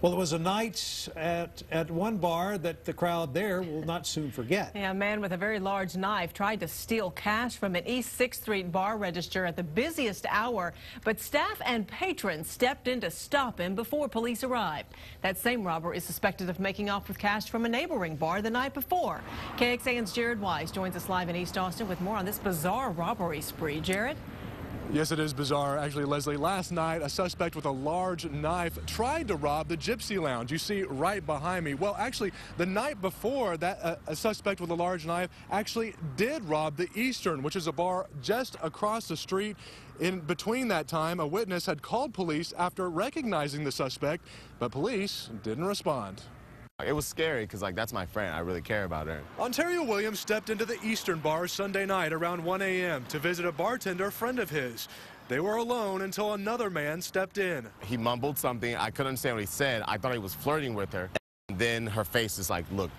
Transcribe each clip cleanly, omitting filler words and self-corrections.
Well, it was a night at one bar that the crowd there will not soon forget. Yeah, a man with a very large knife tried to steal cash from an East 6th Street bar register at the busiest hour, but staff and patrons stepped in to stop him before police arrived. That same robber is suspected of making off with cash from a neighboring bar the night before. KXAN's Jared Wise joins us live in East Austin with more on this bizarre robbery spree. Jared? Yes, it is bizarre. Actually, Leslie, last night, a suspect with a large knife tried to rob the Gypsy Lounge. You see right behind me. Well, actually, the night before that, a suspect with a large knife actually did rob the Eastern, which is a bar just across the street. In between that time, a witness had called police after recognizing the suspect, but police didn't respond. It was scary because, that's my friend. I really care about her. Ontario Williams stepped into the Eastern Bar Sunday night around 1 a.m. to visit a bartender friend of his. They were alone until another man stepped in. He mumbled something. I couldn't understand what he said. I thought he was flirting with her. And then her face just looked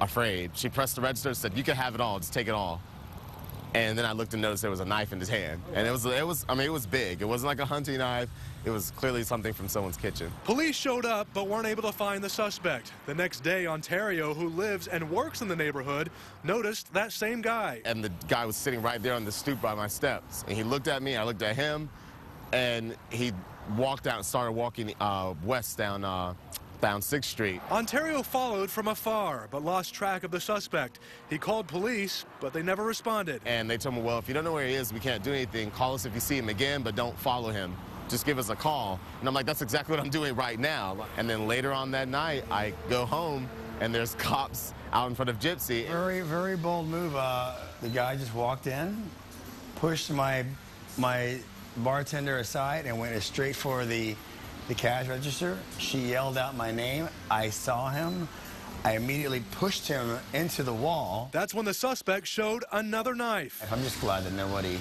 afraid. She pressed the register and said, "You can have it all. Just take it all." And then I looked and noticed there was a knife in his hand. And it was big. It wasn't like a hunting knife. It was clearly something from someone's kitchen. Police showed up but weren't able to find the suspect. The next day, Ontario, who lives and works in the neighborhood, noticed that same guy. And the guy was sitting right there on the stoop by my steps. And he looked at me, I looked at him, and he walked out and started walking west down 6th Street. Ontario followed from afar, but lost track of the suspect. He called police, but they never responded. And they told me, well, if you don't know where he is, we can't do anything. Call us if you see him again, but don't follow him. Just give us a call. And I'm like, that's exactly what I'm doing right now. And then later on that night, I go home, and there's cops out in front of Gypsy. Very, very bold move. The guy just walked in, pushed my bartender aside, and went straight for the cash register. She yelled out my name. I saw him. I immediately pushed him into the wall. That's when the suspect showed another knife. I'm just glad that nobody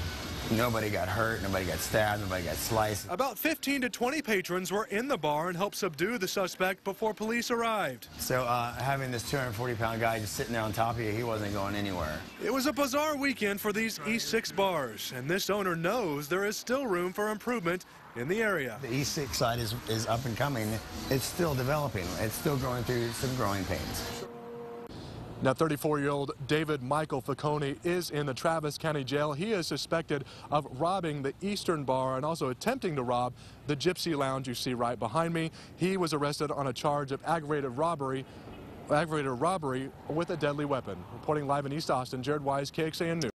got hurt, nobody got stabbed, nobody got sliced. About 15 to 20 patrons were in the bar and helped subdue the suspect before police arrived. So having this 240-pound guy just sitting there on top of you, he wasn't going anywhere. It was a bizarre weekend for these East 6 bars, and this owner knows there is still room for improvement in the area. The East 6 side is up and coming. It's still developing. It's still going through some growing pains. Now, 34-year-old David Michael Facconi is in the Travis County Jail. He is suspected of robbing the Eastern Bar and also attempting to rob the Gypsy Lounge you see right behind me. He was arrested on a charge of aggravated robbery with a deadly weapon. Reporting live in East Austin, Jared Wise, KXAN News.